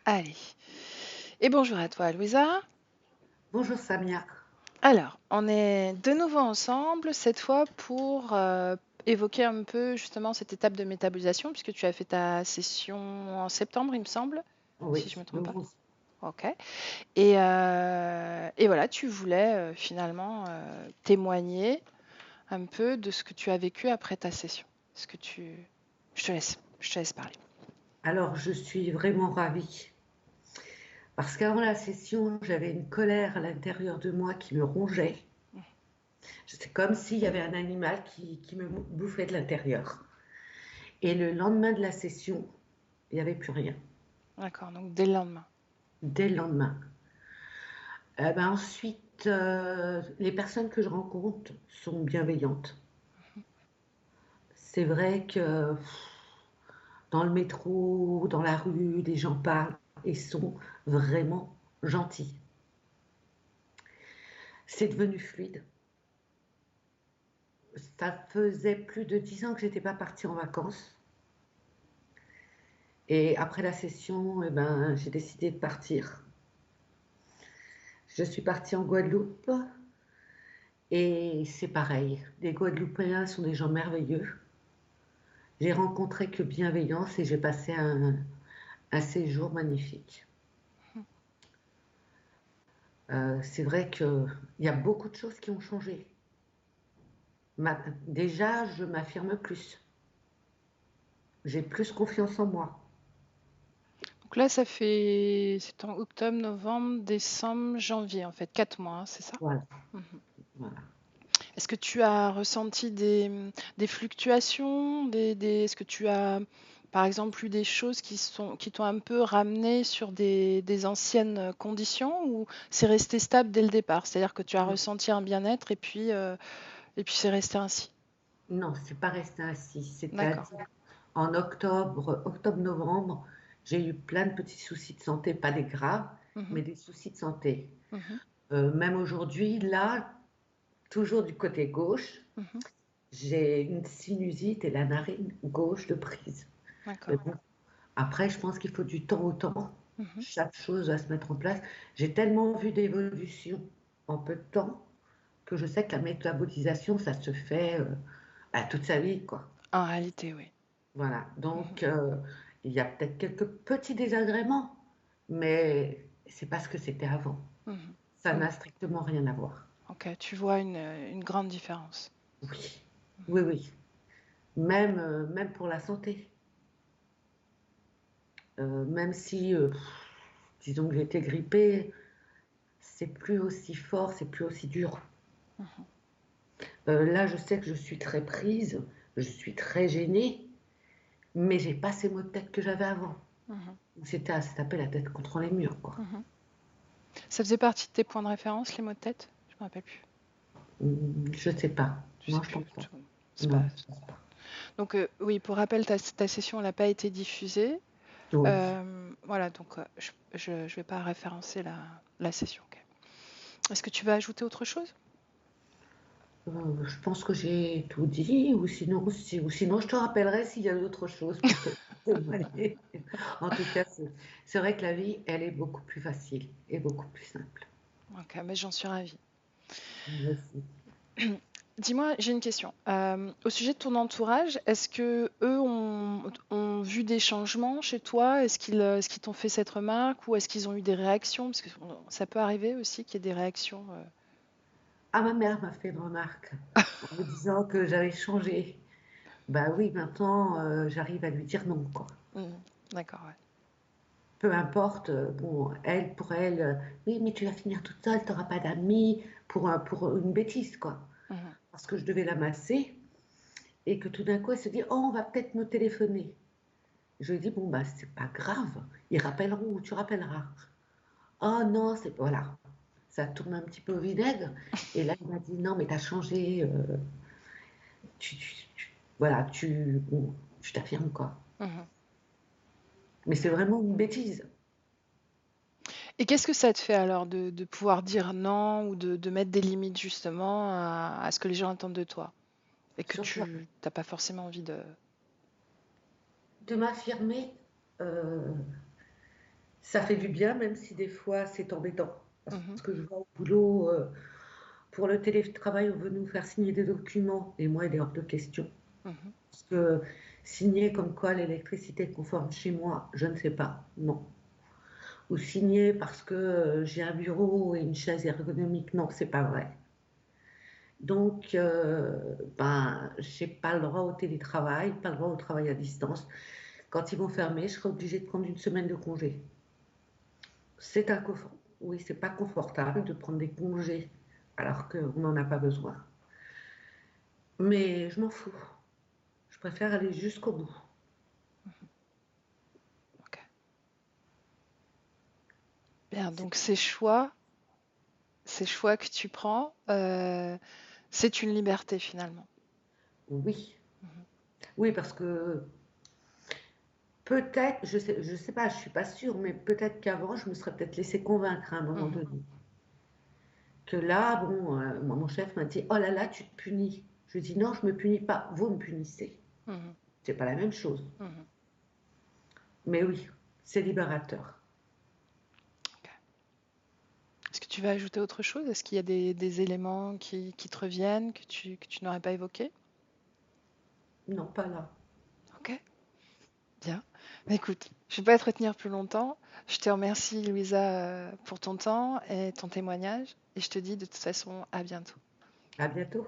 Allez. Et bonjour à toi, Louisa. Bonjour Samia. Alors, on est de nouveau ensemble, cette fois pour évoquer un peu justement cette étape de métabolisation, puisque tu as fait ta session en septembre, il me semble, si je Oui, ne me le trompe pas. 11. Ok. Et voilà, tu voulais finalement témoigner un peu de ce que tu as vécu après ta session. Est-ce que tu... je te laisse parler. Alors, je suis vraiment ravie parce qu'avant la session, j'avais une colère à l'intérieur de moi qui me rongeait. C'est comme s'il y avait un animal qui me bouffait de l'intérieur. Et le lendemain de la session, il n'y avait plus rien. D'accord, donc dès le lendemain. Dès le lendemain. Ensuite, les personnes que je rencontre sont bienveillantes. C'est vrai que dans le métro, dans la rue, les gens parlent et sont vraiment gentils. C'est devenu fluide. Ça faisait plus de 10 ans que j'étais pas partie en vacances. Et après la session, j'ai décidé de partir. Je suis partie en Guadeloupe et c'est pareil. Les Guadeloupéens sont des gens merveilleux. J'ai rencontré que bienveillance et j'ai passé un séjour magnifique. C'est vrai qu'il y a beaucoup de choses qui ont changé. Déjà, je m'affirme plus. J'ai plus confiance en moi. Donc là, c'est en octobre, novembre, décembre, janvier, en fait, 4 mois, hein, c'est ça? Voilà, Mhm. voilà. Est-ce que tu as ressenti des fluctuations, est-ce que tu as, par exemple, eu des choses qui t'ont un peu ramené sur des anciennes conditions ou c'est resté stable dès le départ? C'est-à-dire que tu as ressenti un bien-être et puis c'est resté ainsi. Non, c'est pas resté ainsi. D'accord. C'est-à-dire, en octobre-novembre, j'ai eu plein de petits soucis de santé, pas des graves, Mhm, mais des soucis de santé. mhm, Même aujourd'hui, là, toujours du côté gauche, mhm. j'ai une sinusite et la narine gauche de prise. Mais D'accord. bon, après, je pense qu'il faut du temps au temps. Mhm. Chaque chose va se mettre en place. J'ai tellement vu d'évolution en peu de temps que je sais que la métabolisation, ça se fait toute sa vie, quoi. En réalité, oui. Voilà, Mhm, donc il y a peut-être quelques petits désagréments, mais c'est pas ce que c'était avant. mhm. Ça Donc, n'a strictement rien à voir. ok, tu vois une grande différence. Oui, oui, oui. Même pour la santé. Même si, disons que j'étais grippée, c'est plus aussi fort, c'est plus aussi dur. Mhm, Là, je sais que je suis très prise, je suis très gênée, mais j'ai pas ces maux de tête que j'avais avant. mhm, C'était à se taper la tête contre les murs, quoi. mhm. Ça faisait partie de tes points de référence, les maux de tête? Je me rappelle plus. Je sais pas. Tu Non, sais je plus. pense pas. C'est pas. Non, je pense pas. Donc oui, pour rappel, ta session n'a pas été diffusée. Oui. Voilà, donc je vais pas référencer la session. Ok. Est-ce que tu vas ajouter autre chose? Je pense que j'ai tout dit, ou sinon je te rappellerai s'il y a d'autres choses pour te témoigner. En tout cas, c'est vrai que la vie, elle est beaucoup plus facile et beaucoup plus simple. Ok, mais j'en suis ravie. Merci. Dis-moi, j'ai une question. Au sujet de ton entourage, est-ce que eux ont vu des changements chez toi? Est-ce qu'ils t'ont fait cette remarque ou est-ce qu'ils ont eu des réactions? Parce que ça peut arriver aussi qu'il y ait des réactions. Ah, ma mère m'a fait une remarque en me disant que j'avais changé. Bah oui, maintenant, j'arrive à lui dire non, quoi. Mhm. D'accord, ouais. Peu importe, bon, elle, pour elle, oui, mais tu vas finir toute seule, tu n'auras pas d'amis, pour une bêtise, quoi. Mhm. Parce que je devais la masser et que tout d'un coup, elle se dit, oh, on va peut-être me téléphoner. Je lui ai dit, bon, bah, c'est pas grave, ils rappelleront ou tu rappelleras. Oh non, c'est. Voilà. Ça tourne un petit peu au vinaigre. Et là, il m'a dit, non, mais t'as changé. Voilà, bon, tu t'affirmes, quoi. Mhm. Mais c'est vraiment une bêtise. Et qu'est-ce que ça te fait alors de pouvoir dire non ou de mettre des limites justement à ce que les gens attendent de toi et que Surtout tu n'as pas forcément envie de... de m'affirmer, euh, Ça fait du bien, même si des fois c'est embêtant. Parce Mhm, que je vois au boulot, pour le télétravail, on veut nous faire signer des documents. Et moi, il est hors de question. mhm, Parce que signer comme quoi l'électricité est conforme chez moi, je ne sais pas. Non. Ou signer parce que j'ai un bureau et une chaise ergonomique, non, c'est pas vrai. Donc, ben, j'ai pas le droit au télétravail, pas le droit au travail à distance. Quand ils vont fermer, je serai obligée de prendre une semaine de congé. C'est oui, c'est pas confortable de prendre des congés alors qu'on n'en a pas besoin. Mais je m'en fous. Je préfère aller jusqu'au bout. ok. Bien, C'est- donc ces choix que tu prends, c'est une liberté finalement. Oui, Mhm, oui, parce que peut-être, je sais pas, je suis pas sûre, mais peut-être qu'avant, je me serais peut-être laissé convaincre à un moment mhm, donné. Que là, bon, moi, mon chef m'a dit, oh là là, tu te punis. Je lui dis, non, je me punis pas, vous me punissez. mhm, C'est pas la même chose. mhm. Mais oui, c'est libérateur. Ok. Est-ce que tu vas ajouter autre chose? Est-ce qu'il y a des éléments qui te reviennent que tu n'aurais pas évoqués? Non, pas là. Ok, bien. Bah, écoute, je ne vais pas te retenir plus longtemps. Je te remercie, Louisa, pour ton temps et ton témoignage. Et je te dis de toute façon à bientôt. À bientôt.